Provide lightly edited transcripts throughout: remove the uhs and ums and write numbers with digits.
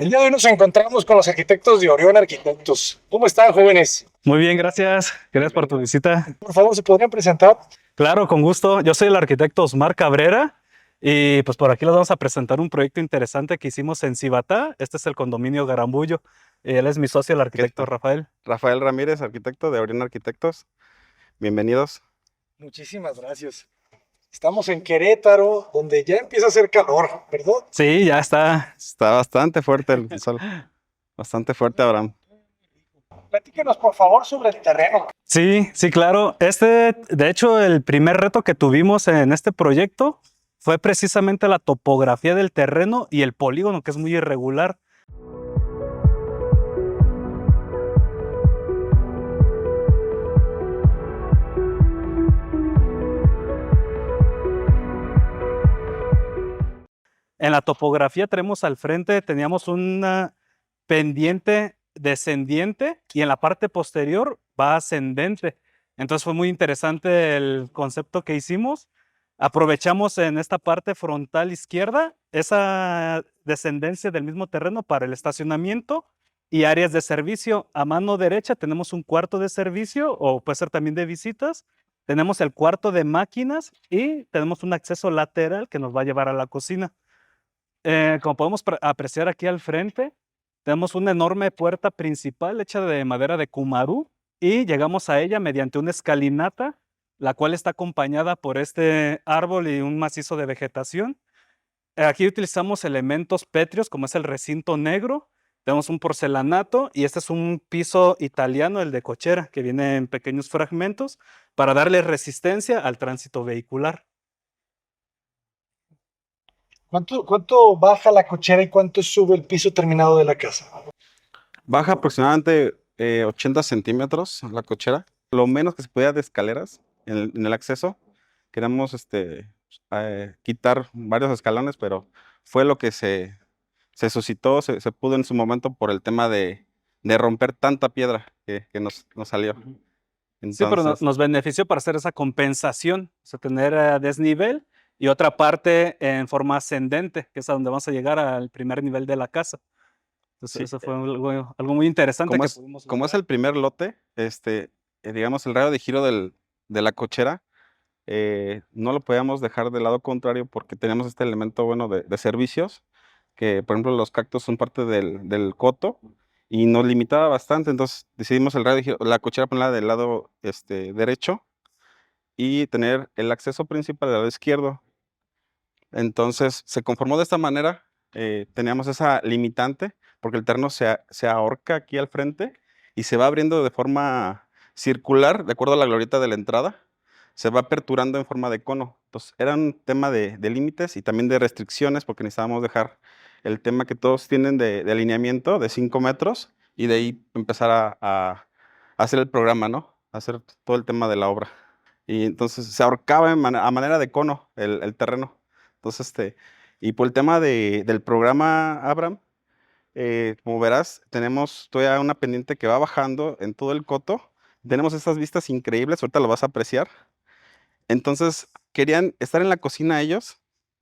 El día de hoy nos encontramos con los arquitectos de Orión Arquitectos. ¿Cómo están, jóvenes? Muy bien, gracias. Gracias por tu visita. Por favor, ¿se podrían presentar? Claro, con gusto. Yo soy el arquitecto Osmar Cabrera y pues por aquí les vamos a presentar un proyecto interesante que hicimos en Cibatá. Este es el condominio Garambullo. Él es mi socio, el ¿Qué arquitecto tal? Rafael. Rafael Ramírez, arquitecto de Orión Arquitectos. Bienvenidos. Muchísimas gracias. Estamos en Querétaro, donde ya empieza a hacer calor, ¿verdad? Sí, ya está. Está bastante fuerte el sol. Bastante fuerte, Abraham. Platíquenos, por favor, sobre el terreno. Sí, sí, claro. De hecho, el primer reto que tuvimos en este proyecto fue precisamente la topografía del terreno y el polígono, que es muy irregular. En la topografía tenemos al frente, teníamos una pendiente descendiente y en la parte posterior va ascendente. Entonces fue muy interesante el concepto que hicimos. Aprovechamos en esta parte frontal izquierda esa descendencia del mismo terreno para el estacionamiento y áreas de servicio. A mano derecha tenemos un cuarto de servicio o puede ser también de visitas. Tenemos el cuarto de máquinas y tenemos un acceso lateral que nos va a llevar a la cocina. Como podemos apreciar aquí al frente, tenemos una enorme puerta principal hecha de madera de cumarú y llegamos a ella mediante una escalinata, la cual está acompañada por este árbol y un macizo de vegetación. Aquí utilizamos elementos pétreos como es el recinto negro, tenemos un porcelanato y este es un piso italiano, el de cochera, que viene en pequeños fragmentos para darle resistencia al tránsito vehicular. ¿Cuánto baja la cochera y cuánto sube el piso terminado de la casa? Baja aproximadamente 80 centímetros la cochera. Lo menos que se podía de escaleras en el acceso. Queríamos quitar varios escalones, pero fue lo que se suscitó, se pudo en su momento por el tema de romper tanta piedra que nos salió. Sí, pero Entonces, nos benefició para hacer esa compensación, o sea, tener desnivel y otra parte en forma ascendente, que es a donde vamos a llegar al primer nivel de la casa. Entonces, sí, eso fue algo muy interesante como que es, pudimos como es lograr. el primer lote, digamos, el radio de giro de la cochera, no lo podíamos dejar del lado contrario porque tenemos este elemento bueno de servicios, que por ejemplo los cactus son parte del coto y nos limitaba bastante, entonces decidimos el radio de giro, la cochera ponerla del lado derecho y tener el acceso principal del lado izquierdo. Entonces se conformó de esta manera, teníamos esa limitante, porque el terreno se ahorca aquí al frente y se va abriendo de forma circular, de acuerdo a la glorieta de la entrada, se va aperturando en forma de cono. Entonces era un tema de límites y también de restricciones, porque necesitábamos dejar el tema que todos tienen de alineamiento de 5 metros y de ahí empezar a hacer el programa, ¿no? Hacer todo el tema de la obra. Y entonces se ahorcaba a manera de cono el terreno. Entonces, y por el tema del programa, Abraham, como verás, tenemos todavía una pendiente que va bajando en todo el coto. Tenemos estas vistas increíbles, ahorita lo vas a apreciar. Entonces, querían estar en la cocina ellos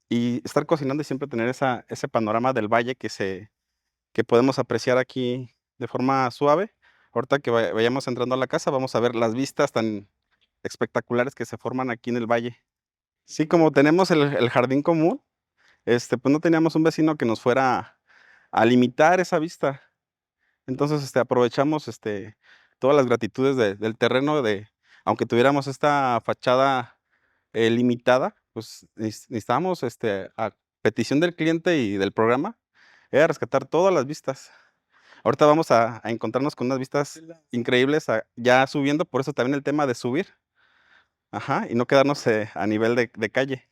y estar cocinando y siempre tener ese panorama del valle que podemos apreciar aquí de forma suave. Ahorita que vayamos entrando a la casa, vamos a ver las vistas tan espectaculares que se forman aquí en el valle. Sí, como tenemos el jardín común, pues no teníamos un vecino que nos fuera a limitar esa vista. Entonces, aprovechamos todas las gratitudes del terreno, aunque tuviéramos esta fachada limitada, pues necesitábamos, a petición del cliente y del programa, era rescatar todas las vistas. Ahorita vamos a encontrarnos con unas vistas increíbles ya subiendo, por eso también el tema de subir, ajá, y no quedarnos a nivel de calle,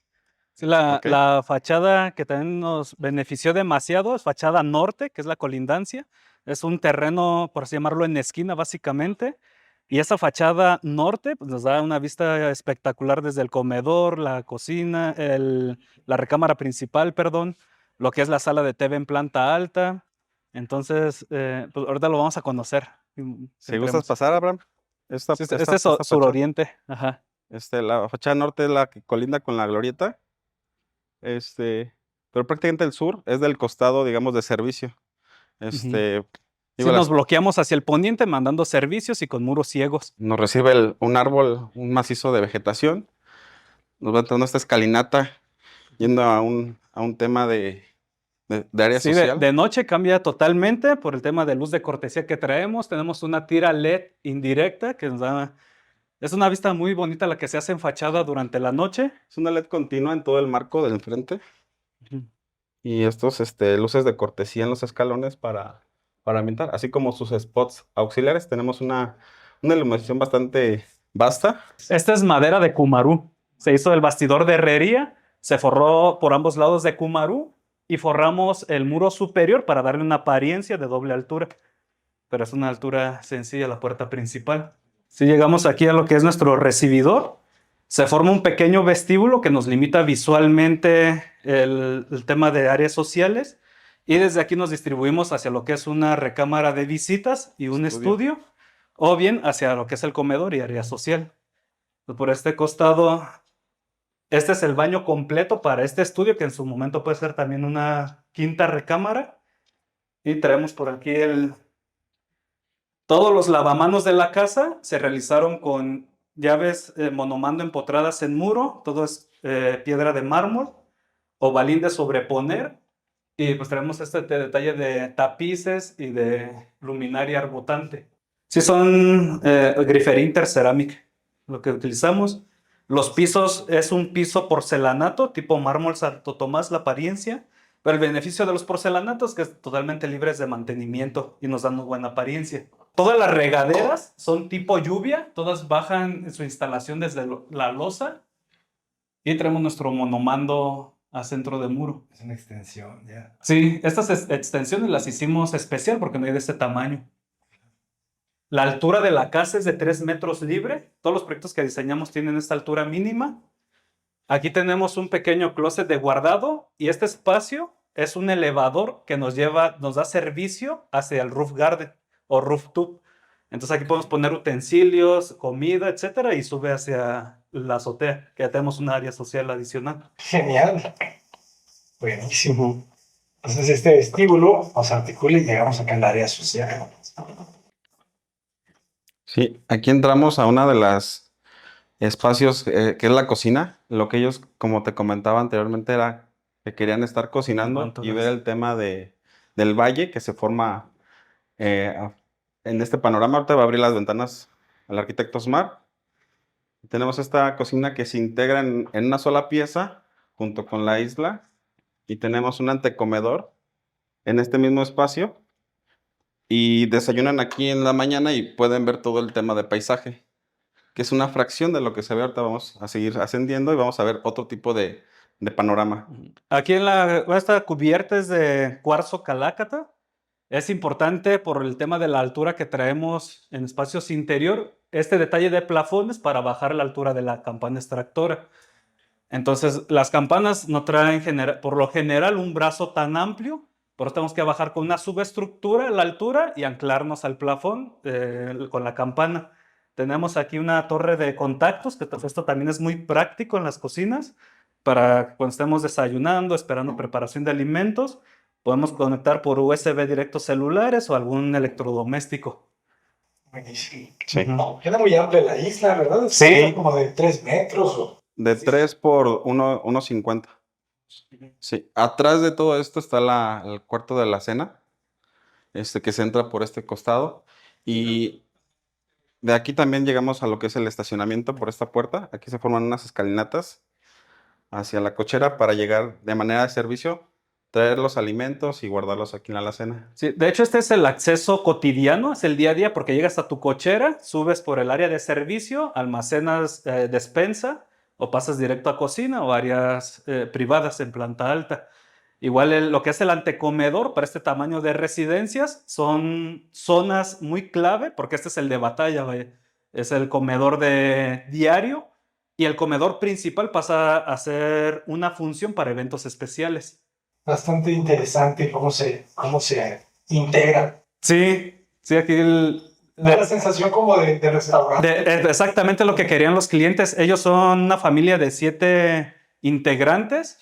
Sí, la, ¿ok? la fachada que también nos benefició demasiado es fachada norte, que es la colindancia. Es un terreno, por así llamarlo, en esquina básicamente. Y esa fachada norte pues, nos da una vista espectacular desde el comedor, la cocina, la recámara principal, perdón, lo que es la sala de TV en planta alta. Entonces, pues ahorita lo vamos a conocer. Si gustas Entremos. pasar, Abraham, esta, Sí, este esta, es esta fachada. suroriente. Ajá. La fachada norte es la que colinda con la glorieta, pero prácticamente el sur es del costado, digamos, de servicio. Este, Sí, digo, nos bloqueamos hacia el poniente mandando servicios y con muros ciegos. nos recibe un árbol, un macizo de vegetación. Nos va entrando esta escalinata yendo a un tema de área Sí, social. de noche cambia totalmente por el tema de luz de cortesía que traemos. Tenemos una tira LED indirecta que nos da... Es una vista muy bonita la que se hace en fachada durante la noche. Es una LED continua en todo el marco del enfrente. Ujú. Y estos luces de cortesía en los escalones para ambientar, así como sus spots auxiliares. Tenemos una iluminación bastante vasta. Esta es madera de cumarú. Se hizo el bastidor de herrería, se forró por ambos lados de cumarú y forramos el muro superior para darle una apariencia de doble altura. Pero es una altura sencilla la puerta principal. Si llegamos aquí a lo que es nuestro recibidor, se forma un pequeño vestíbulo que nos limita visualmente el tema de áreas sociales y desde aquí nos distribuimos hacia lo que es una recámara de visitas y un estudio, o bien hacia lo que es el comedor y área social. Por este costado, este es el baño completo para este estudio, que en su momento puede ser también una quinta recámara. Y traemos por aquí todos los lavamanos de la casa se realizaron con llaves monomando empotradas en muro, todo es piedra de mármol, ovalín de sobreponer, y pues tenemos este detalle de tapices y de luminaria arbotante. Sí, son grifería interceramic lo que utilizamos. Los pisos es un piso porcelanato tipo mármol Santo Tomás, la apariencia, pero el beneficio de los porcelanatos es que es totalmente libres de mantenimiento y nos dan muy buena apariencia. Todas las regaderas son tipo lluvia, todas bajan en su instalación desde la losa y tenemos nuestro monomando a centro de muro. Es una extensión, ya. Sí, estas extensiones las hicimos especial porque no hay de este tamaño. La altura de la casa es de 3 metros libre. Todos los proyectos que diseñamos tienen esta altura mínima. Aquí tenemos un pequeño closet de guardado y este espacio es un elevador que nos da servicio hacia el roof garden o rooftop. Entonces aquí podemos poner utensilios, comida, etcétera, y sube hacia la azotea, que ya tenemos un área social adicional. Genial. Buenísimo. Entonces este vestíbulo nos articula y llegamos acá al área social. Sí, aquí entramos a una de las espacios que es la cocina. Lo que ellos, como te comentaba anteriormente, era que querían estar cocinando y ver el tema del valle que se forma en este panorama. Ahorita va a abrir las ventanas al arquitecto Osmar. Tenemos esta cocina que se integra en una sola pieza junto con la isla y tenemos un antecomedor en este mismo espacio y desayunan aquí en la mañana y pueden ver todo el tema de paisaje, que es una fracción de lo que se ve. Ahorita vamos a seguir ascendiendo y vamos a ver otro tipo de panorama. Aquí esta cubierta es de cuarzo calácata. Es importante por el tema de la altura que traemos en espacios interior, este detalle de plafones para bajar la altura de la campana extractora. Entonces, las campanas no traen por lo general un brazo tan amplio, pero tenemos que bajar con una subestructura la altura y anclarnos al plafón con la campana. Tenemos aquí una torre de contactos, que esto también es muy práctico en las cocinas, para cuando estemos desayunando, esperando preparación de alimentos, podemos conectar por USB directos celulares o algún electrodoméstico. Buenísimo. Sí. Queda muy amplia la isla, ¿verdad? Sí. Como de 3 metros. De 3 por 1.50. Sí. Atrás de todo esto está el cuarto de la cena, que se entra por este costado. Y de aquí también llegamos a lo que es el estacionamiento por esta puerta. Aquí se forman unas escalinatas hacia la cochera para llegar de manera de servicio, traer los alimentos y guardarlos aquí en la alacena. Sí, de hecho, este es el acceso cotidiano, es el día a día, porque llegas a tu cochera, subes por el área de servicio, almacenas despensa, o pasas directo a cocina o áreas privadas en planta alta. Igual lo que es el antecomedor para este tamaño de residencias son zonas muy clave, porque este es el de batalla, vaya. Es el comedor de diario y el comedor principal pasa a ser una función para eventos especiales. Bastante interesante cómo se integra. Sí, sí, aquí Da la sensación como de restaurante. exactamente lo que querían los clientes. Ellos son una familia de 7 integrantes.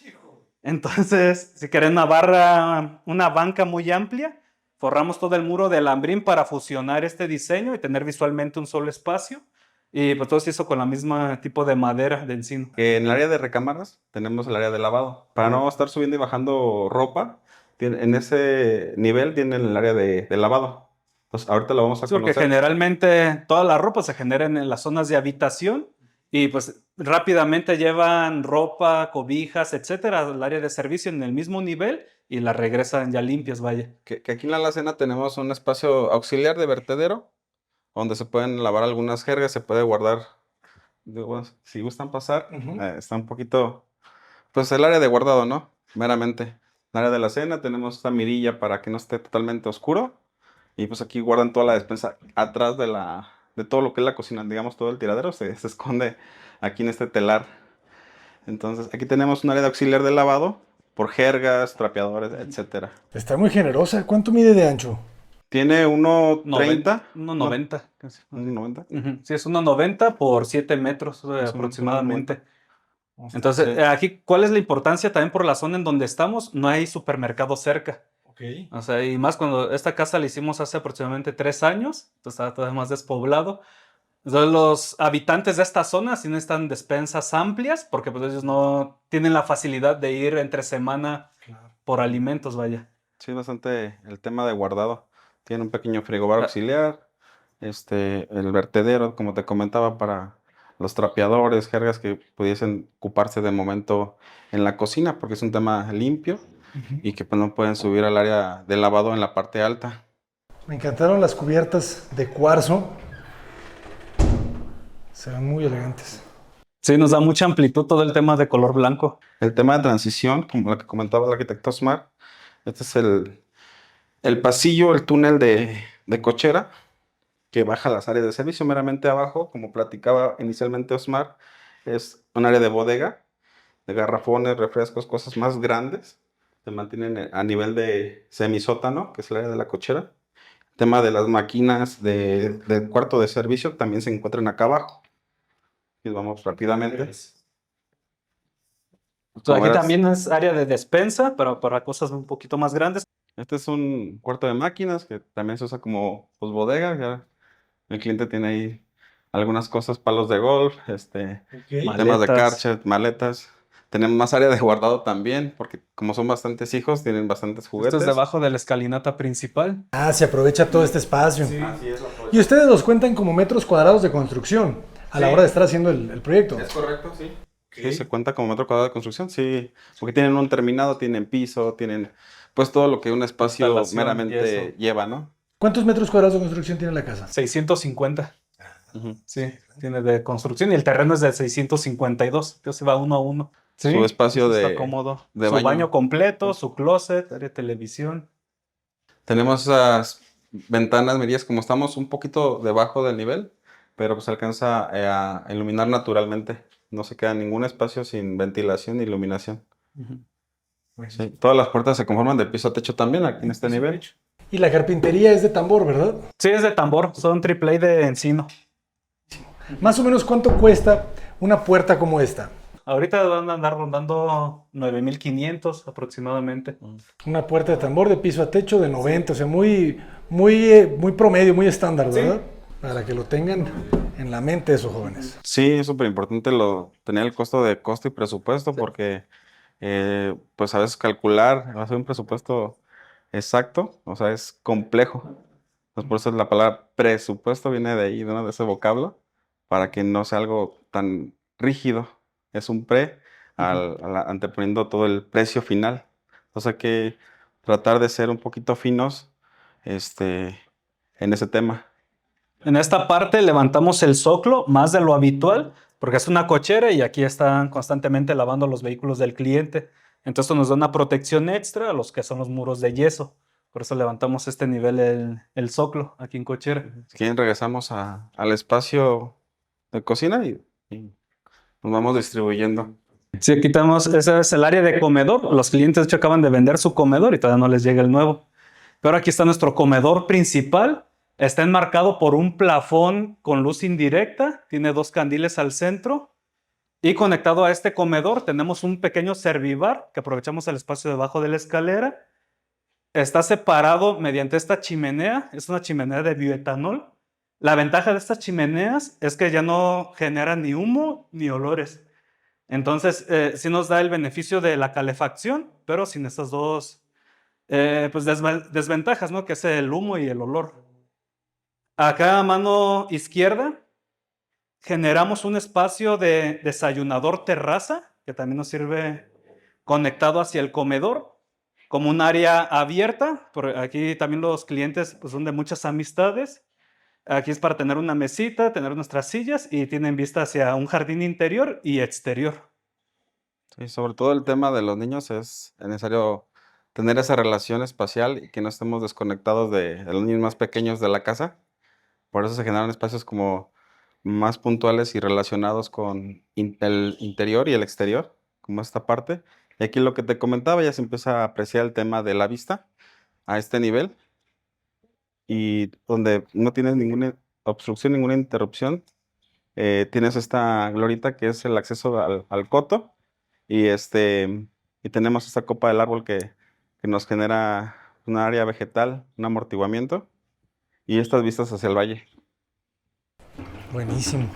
Entonces, si quieren una banca muy amplia, forramos todo el muro de alambrín para fusionar este diseño y tener visualmente un solo espacio. Y pues todo se hizo con la misma tipo de madera de encino. En el área de recámaras tenemos el área de lavado. Para no estar subiendo y bajando ropa, en ese nivel tienen el área de lavado. Entonces, ahorita lo vamos a Sí, porque conocer. generalmente toda la ropa se genera en las zonas de habitación y pues rápidamente llevan ropa, cobijas, etcétera, al área de servicio en el mismo nivel y la regresan ya limpias, vaya. Que aquí en la alacena tenemos un espacio auxiliar de vertedero, donde se pueden lavar algunas jergas, se puede guardar. Digo, si gustan pasar, está un poquito, pues el área de guardado, ¿no? Meramente. El área de la cena tenemos esta mirilla para que no esté totalmente oscuro. Y pues aquí guardan toda la despensa atrás de todo lo que es la cocina. Digamos, todo el tiradero se esconde aquí en este telar. Entonces, aquí tenemos un área de auxiliar de lavado por jergas, trapeadores, etcétera. Está muy generosa. ¿Cuánto mide de ancho? Tiene 1.30. 1,90. Casi. 1.90. Ujú. Sí, es 1,90 por 7 metros Es aproximadamente. 1.90. Entonces, Sí. aquí, ¿cuál es la importancia también por la zona en donde estamos? No hay supermercado cerca. Ok. O sea, y más cuando esta casa la hicimos hace aproximadamente 3 años, entonces estaba todavía más despoblado. Entonces, los habitantes de esta zona sí necesitan despensas amplias porque pues ellos no tienen la facilidad de ir entre semana Claro. por alimentos, vaya. Sí, bastante el tema de guardado. Tiene un pequeño frigobar Ah. auxiliar, el vertedero, como te comentaba, para los trapeadores, jergas que pudiesen ocuparse de momento en la cocina, porque es un tema limpio y que pues, no pueden subir al área de lavado en la parte alta. Me encantaron las cubiertas de cuarzo. Se ven muy elegantes. Sí, nos da mucha amplitud todo el tema de color blanco. El tema de transición, como lo que comentaba el arquitecto Osmar, este es el pasillo, el túnel de cochera que baja las áreas de servicio. Meramente abajo, como platicaba inicialmente Osmar, es un área de bodega, de garrafones, refrescos, cosas más grandes. Se mantienen a nivel de semisótano, que es el área de la cochera. El tema de las máquinas del cuarto de servicio también se encuentran acá abajo. Y vamos rápidamente. Entonces, Como aquí verás, también es área de despensa, pero para cosas un poquito más grandes. este es un cuarto de máquinas que también se usa como pues, bodega. Ya el cliente tiene ahí algunas cosas, palos de golf, temas de Maletas. carcha, maletas. Tenemos más área de guardado también, porque como son bastantes hijos, tienen bastantes Esto juguetes. es debajo de la escalinata principal. Ah, se aprovecha todo este espacio. Así es, Y ustedes los cuentan como metros cuadrados de construcción a la Sí. hora de estar haciendo el proyecto. ¿Es correcto? Sí. Sí, se cuenta como metro cuadrado de construcción, sí. Porque tienen un terminado, tienen piso, tienen pues todo lo que un espacio Instalación, meramente yeso. lleva, ¿no? ¿Cuántos metros cuadrados de construcción tiene la casa? 650. Ujú. Sí, tiene de construcción y el terreno es de 652. Entonces va uno a uno. Sí, Su espacio está de- cómodo. de Su baño. baño completo, su closet, área de televisión. Tenemos esas ventanas, mirías, como estamos un poquito debajo del nivel, pero pues alcanza a iluminar naturalmente. No se queda ningún espacio sin ventilación ni iluminación. Sí, todas las puertas se conforman de piso a techo también aquí en este nivel. Y la carpintería es de tambor, ¿verdad? Sí, es de tambor, son AAA de encino. Más o menos, ¿cuánto cuesta una puerta como esta? Ahorita van a andar rondando 9,500 aproximadamente. Una puerta de tambor de piso a techo de 90, o sea, muy promedio, muy estándar, ¿verdad? Para que lo tengan en la mente esos jóvenes. Sí, es súper importante tener el costo y presupuesto porque pues a veces calcular, hacer un presupuesto exacto, o sea, es complejo. Entonces, por eso la palabra presupuesto viene de ahí, ¿no? De ese vocablo, para que no sea algo tan rígido. Es un anteponiendo todo el precio final. Entonces hay que tratar de ser un poquito finos en ese tema. En esta parte levantamos el zoclo más de lo habitual, porque es una cochera y aquí están constantemente lavando los vehículos del cliente. Entonces esto nos da una protección extra a los que son los muros de yeso. Por eso levantamos este nivel, el zoclo, aquí en cochera. Si quieren, regresamos al espacio de cocina y nos vamos distribuyendo. Sí, aquí tenemos, ese es el área de comedor. Los clientes de hecho acaban de vender su comedor y todavía no les llega el nuevo. Pero aquí está nuestro comedor principal. Está enmarcado por un plafón con luz indirecta. Tiene 2 candiles al centro. Y conectado a este comedor tenemos un pequeño servibar que aprovechamos el espacio debajo de la escalera. está separado mediante esta chimenea. Es una chimenea de bioetanol. La ventaja de estas chimeneas es que ya no generan ni humo ni olores. Entonces, sí nos da el beneficio de la calefacción, pero sin estas dos pues desventajas, ¿no? Que es el humo y el olor. Acá a mano izquierda generamos un espacio de desayunador terraza, que también nos sirve conectado hacia el comedor, como un área abierta. Aquí también los clientes pues, son de muchas amistades. Aquí es para tener una mesita, tener nuestras sillas y tienen vista hacia un jardín interior y exterior. Sí, sobre todo el tema de los niños es necesario tener esa relación espacial y que no estemos desconectados de los niños más pequeños de la casa. Por eso se generan espacios como más puntuales y relacionados con el interior y el exterior, como esta parte. Y aquí lo que te comentaba, ya se empieza a apreciar el tema de la vista a este nivel y donde no tienes ninguna obstrucción, ninguna interrupción. Tienes esta glorita que es el acceso al coto y, y tenemos esta copa del árbol que nos genera un área vegetal, un amortiguamiento y estas vistas hacia el valle. Buenísimo.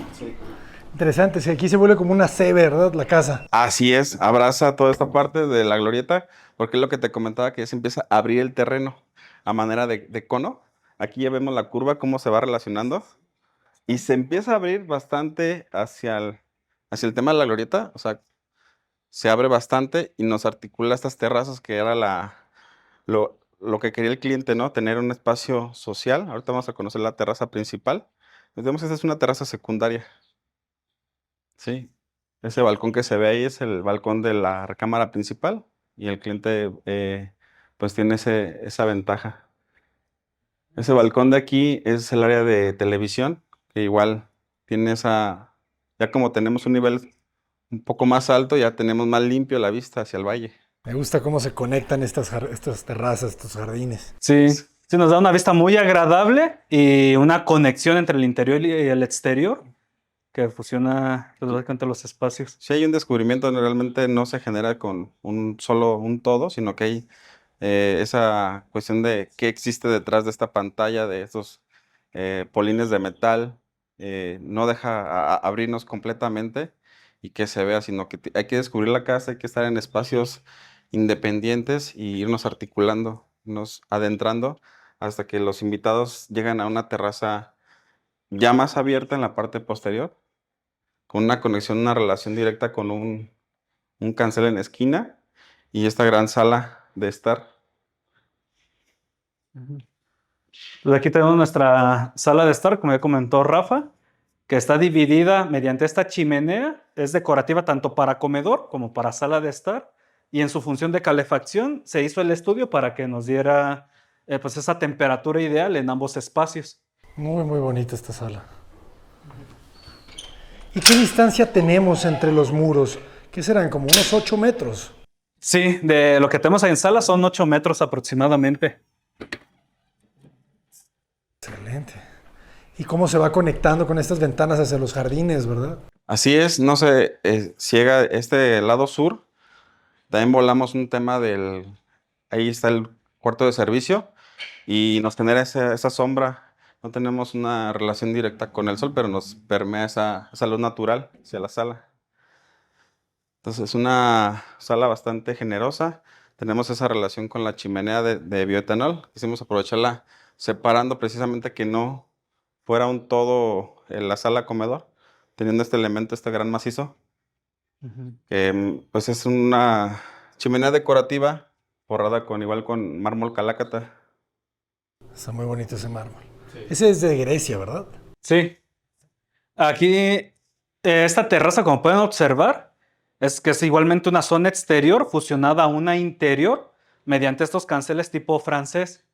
Interesante, si aquí se vuelve como una C, ¿verdad? La casa. Así es, abraza toda esta parte de la glorieta, porque es lo que te comentaba, que ya se empieza a abrir el terreno a manera de cono. Aquí ya vemos la curva, cómo se va relacionando, y se empieza a abrir bastante hacia el tema de la glorieta, o sea, se abre bastante y nos articula estas terrazas que era lo que quería el cliente, ¿no? Tener un espacio social. Ahorita vamos a conocer la terraza principal. Pues vemos que esta es una terraza secundaria. Sí, ese balcón que se ve ahí es el balcón de la recámara principal y el cliente pues tiene esa ventaja. Ese balcón de aquí es el área de televisión, que igual tiene ya como tenemos un nivel un poco más alto, ya tenemos más limpio la vista hacia el valle. Me gusta cómo se conectan estas terrazas, estos jardines. Sí, sí, nos da una vista muy agradable y una conexión entre el interior y el exterior que fusiona pues, básicamente los espacios. Si hay un descubrimiento, realmente no se genera con un todo, sino que hay esa cuestión de qué existe detrás de esta pantalla, de estos polines de metal, no deja abrirnos completamente y que se vea, sino que hay que descubrir la casa, hay que estar en espacios independientes y irnos articulando, irnos adentrando hasta que los invitados llegan a una terraza ya más abierta en la parte posterior, con una conexión, una relación directa con un cancel en esquina y esta gran sala de estar. Pues aquí tenemos nuestra sala de estar, como ya comentó Rafa, que está dividida mediante esta chimenea. Es decorativa tanto para comedor como para sala de estar. Y en su función de calefacción se hizo el estudio para que nos diera pues esa temperatura ideal en ambos espacios. Muy, muy bonita esta sala. ¿Y qué distancia tenemos entre los muros? ¿Qué serán? Como unos 8 metros. Sí, de lo que tenemos en sala son 8 metros aproximadamente. Excelente. ¿Y cómo se va conectando con estas ventanas hacia los jardines, verdad? Así es, no se ciega este lado sur. También volamos un tema ahí está el cuarto de servicio y nos genera esa sombra. No tenemos una relación directa con el sol, pero nos permea esa luz natural hacia la sala. Entonces es una sala bastante generosa. Tenemos esa relación con la chimenea de bioetanol. Quisimos aprovecharla separando precisamente que no fuera un todo en la sala comedor, teniendo este elemento, este gran macizo, que pues es una chimenea decorativa forrada igual con mármol calácata. Está muy bonito ese mármol. Sí. Ese es de Grecia, ¿verdad? Sí. Aquí, esta terraza, como pueden observar, es que es igualmente una zona exterior fusionada a una interior mediante estos canceles tipo francés.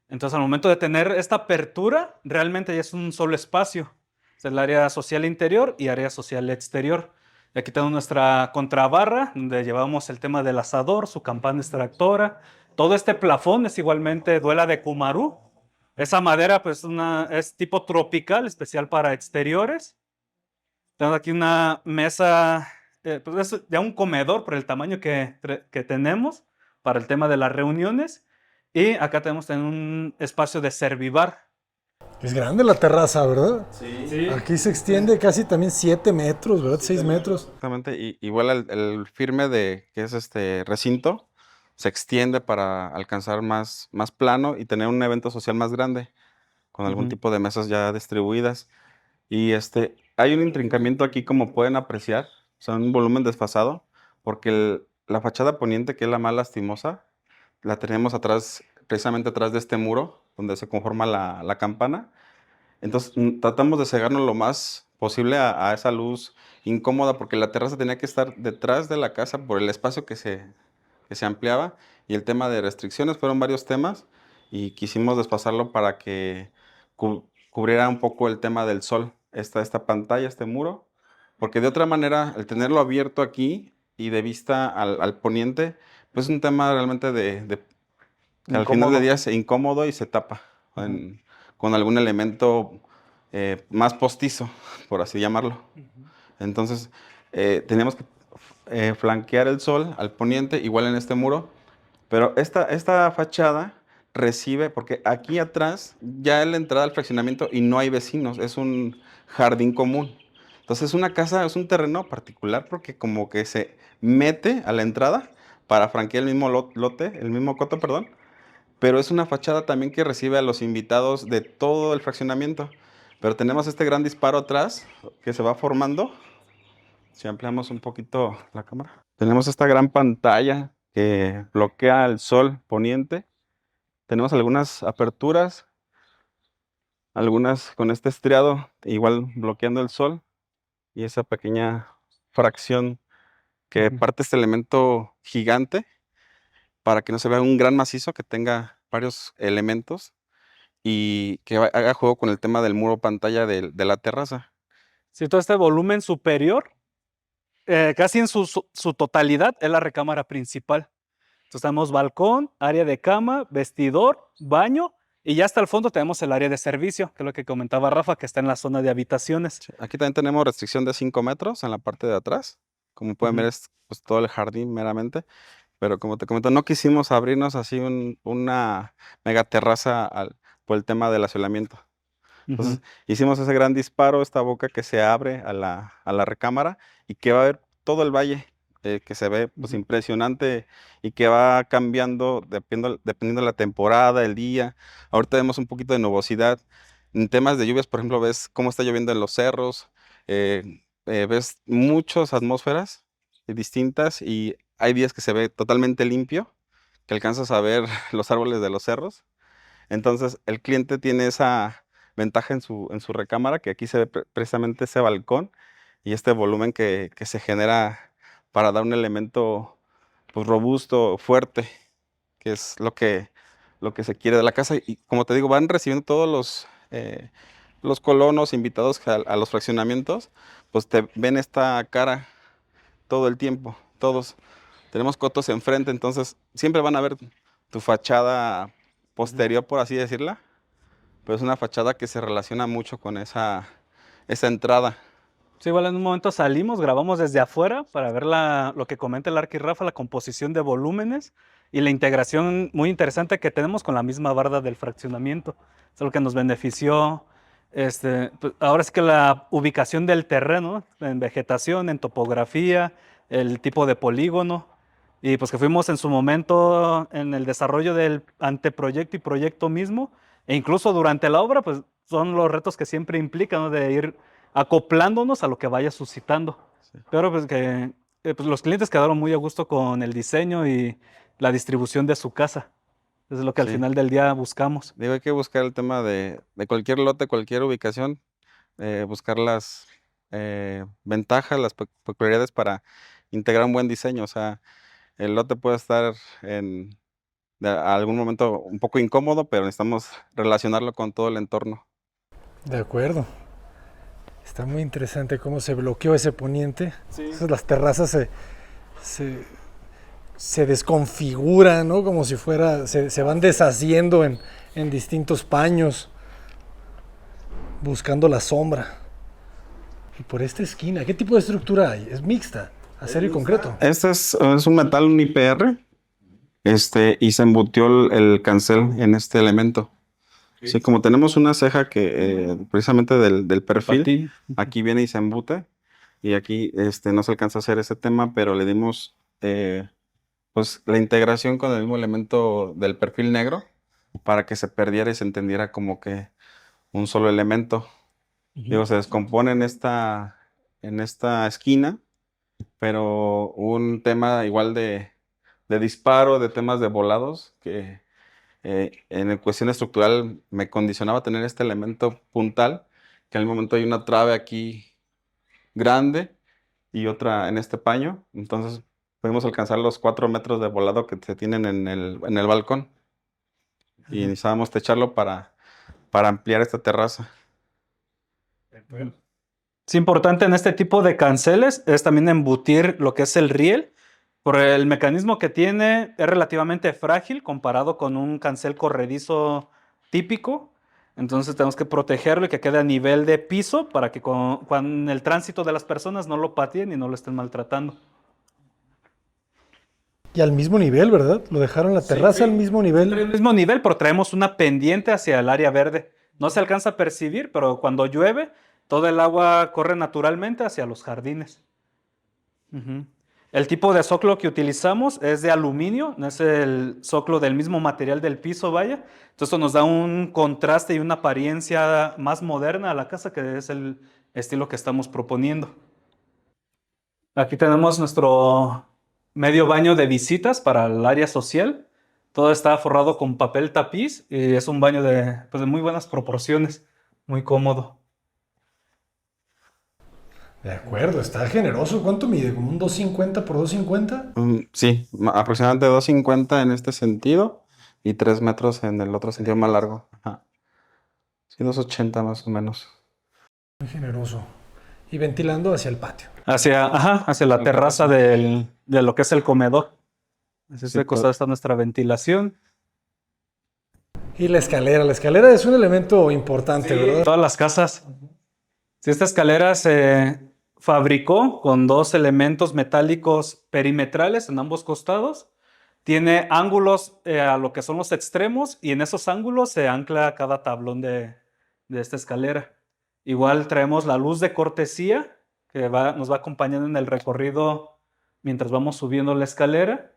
Entonces, al momento de tener esta apertura, realmente ya es un solo espacio. Es el área social interior y área social exterior. Y aquí tenemos nuestra contrabarra, donde llevamos el tema del asador, su campana extractora. Todo este plafón es igualmente duela de Cumarú. Esa madera pues es tipo tropical, especial para exteriores. Tenemos aquí una mesa, pues es ya un comedor por el tamaño que tenemos para el tema de las reuniones. Y acá tenemos también un espacio de servibar. Es grande la terraza, ¿verdad? Sí. Aquí se extiende casi también 7 metros, ¿verdad? 6 metros. Exactamente, y igual el firme de que es este recinto se extiende para alcanzar más plano y tener un evento social más grande, con algún tipo de mesas ya distribuidas. Y hay un intrincamiento aquí, como pueden apreciar, o sea, un volumen desfasado, porque la fachada poniente, que es la más lastimosa, la tenemos atrás, precisamente atrás de este muro, donde se conforma la campana. Entonces, tratamos de cegarnos lo más posible a esa luz incómoda, porque la terraza tenía que estar detrás de la casa por el espacio que se ampliaba, y el tema de restricciones fueron varios temas, y quisimos desfasarlo para que cubriera un poco el tema del sol, esta pantalla, este muro, porque de otra manera, el tenerlo abierto aquí y de vista al poniente, pues es un tema realmente que al final del día es incómodo y se tapa con algún elemento más postizo, por así llamarlo. Entonces, teníamos que flanquear el sol al poniente, igual en este muro, pero esta fachada recibe, porque aquí atrás ya es la entrada al fraccionamiento y no hay vecinos, es un jardín común. Entonces, una casa es un terreno particular porque como que se mete a la entrada para franquear el mismo lote, el mismo coto, perdón, pero es una fachada también que recibe a los invitados de todo el fraccionamiento. Pero tenemos este gran disparo atrás que se va formando. Si ampliamos un poquito la cámara. Tenemos esta gran pantalla que bloquea el sol poniente. Tenemos algunas aperturas, algunas con este estriado, igual bloqueando el sol. Y esa pequeña fracción que parte este elemento gigante para que no se vea un gran macizo que tenga varios elementos y que haga juego con el tema del muro pantalla de la terraza. Sí, todo este volumen superior, casi en su totalidad, es la recámara principal. Entonces tenemos balcón, área de cama, vestidor, baño, y ya hasta el fondo tenemos el área de servicio, que es lo que comentaba Rafa, que está en la zona de habitaciones. Aquí también tenemos restricción de 5 metros en la parte de atrás. Como pueden ver, es pues, todo el jardín meramente. Pero como te comento, no quisimos abrirnos así una mega terraza por el tema del aislamiento. Entonces, hicimos ese gran disparo, esta boca que se abre a la recámara y que va a ver todo el valle, que se ve pues, impresionante y que va cambiando dependiendo de la temporada, el día. Ahorita vemos un poquito de nubosidad. En temas de lluvias, por ejemplo, ves cómo está lloviendo en los cerros, ves muchas atmósferas distintas y hay días que se ve totalmente limpio, que alcanzas a ver los árboles de los cerros. Entonces, el cliente tiene esa ventaja en su recámara, que aquí se ve precisamente ese balcón y este volumen que se genera para dar un elemento pues, robusto, fuerte, que es lo que se quiere de la casa. Y como te digo, van recibiendo todos los colonos invitados a los fraccionamientos, pues te ven esta cara todo el tiempo, todos. Tenemos cotos enfrente, entonces siempre van a ver tu fachada posterior, por así decirla, pero es una fachada que se relaciona mucho con esa entrada. Sí, igual en un momento salimos, grabamos desde afuera para ver lo que comenta el Arqui Rafa, la composición de volúmenes y la integración muy interesante que tenemos con la misma barda del fraccionamiento. Es lo que nos benefició. Pues, ahora sí que la ubicación del terreno, en vegetación, en topografía, el tipo de polígono, y pues que fuimos en su momento en el desarrollo del anteproyecto y proyecto mismo, e incluso durante la obra, pues son los retos que siempre implican, ¿no? De ir acoplándonos a lo que vaya suscitando. Sí. Pero pues que pues los clientes quedaron muy a gusto con el diseño y la distribución de su casa. Es lo que al final del día buscamos. Digo, hay que buscar el tema de cualquier lote, cualquier ubicación, buscar las ventajas, las peculiaridades para integrar un buen diseño. O sea, el lote puede estar en algún momento un poco incómodo, pero necesitamos relacionarlo con todo el entorno. De acuerdo. Está muy interesante cómo se bloqueó ese poniente. Sí. Entonces, las terrazas se desconfiguran, ¿no? Como si fuera, se van deshaciendo en distintos paños, buscando la sombra. Y por esta esquina, ¿qué tipo de estructura hay? ¿Es mixta? ¿Acero y concreto? Este es un metal, un IPR. y se embutió el cancel en este elemento. Sí, como tenemos una ceja que precisamente del perfil, Patín. aquí viene y se embute, y aquí no se alcanza a hacer ese tema, pero le dimos pues la integración con el mismo elemento del perfil negro para que se perdiera y se entendiera como que un solo elemento. Digo, se descompone en esta esquina, pero un tema igual de disparo, de temas de volados, que en cuestión estructural me condicionaba tener este elemento puntal, que al momento hay una trave aquí grande y otra en este paño, entonces pudimos alcanzar los 4 metros de volado que se tienen en el balcón y necesitábamos techarlo para ampliar esta terraza. Es importante en este tipo de canceles es también embutir lo que es el riel, por el mecanismo que tiene es relativamente frágil comparado con un cancel corredizo típico. Entonces tenemos que protegerlo y que quede a nivel de piso para que con el tránsito de las personas no lo pateen y no lo estén maltratando. Y al mismo nivel, ¿verdad? Lo dejaron la terraza al mismo Trae el nivel. mismo nivel, pero traemos una pendiente hacia el área verde. No se alcanza a percibir, pero cuando llueve, todo el agua corre naturalmente hacia los jardines. Ujú. El tipo de zoclo que utilizamos es de aluminio, no es el zoclo del mismo material del piso, vaya. Entonces esto nos da un contraste y una apariencia más moderna a la casa, que es el estilo que estamos proponiendo. Aquí tenemos nuestro medio baño de visitas para el área social. Todo está forrado con papel tapiz y es un baño pues, de muy buenas proporciones, muy cómodo. De acuerdo, está generoso. ¿Cuánto mide? ¿Como un 250 por 250? Sí, aproximadamente 2,50 en este sentido y 3 metros en el otro sentido más largo. Ajá. Sí, 2,80 más o menos. Muy generoso. Y ventilando hacia el patio. Hacia la terraza de lo que es el comedor. Hacia este costado está nuestra ventilación. Y la escalera. La escalera es un elemento importante, ¿verdad? Todas las casas. Si esta escalera se fabricó con dos elementos metálicos perimetrales en ambos costados, tiene ángulos a lo que son los extremos y en esos ángulos se ancla cada tablón de esta escalera. Igual traemos la luz de cortesía que nos va acompañando en el recorrido mientras vamos subiendo la escalera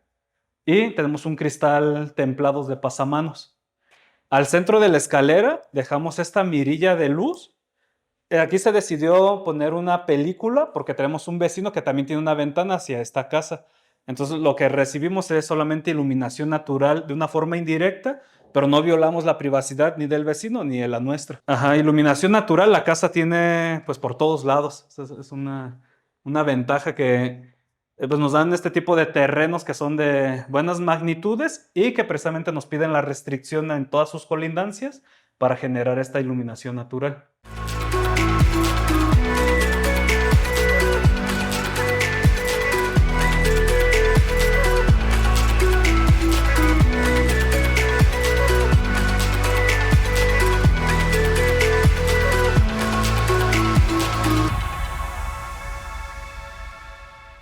y tenemos un cristal templado de pasamanos. Al centro de la escalera dejamos esta mirilla de luz. Aquí se decidió poner una película porque tenemos un vecino que también tiene una ventana hacia esta casa. Entonces lo que recibimos es solamente iluminación natural de una forma indirecta, pero no violamos la privacidad ni del vecino ni de la nuestra. Ajá, iluminación natural la casa tiene pues por todos lados. Es una ventaja que pues nos dan este tipo de terrenos que son de buenas magnitudes y que precisamente nos piden la restricción en todas sus colindancias para generar esta iluminación natural.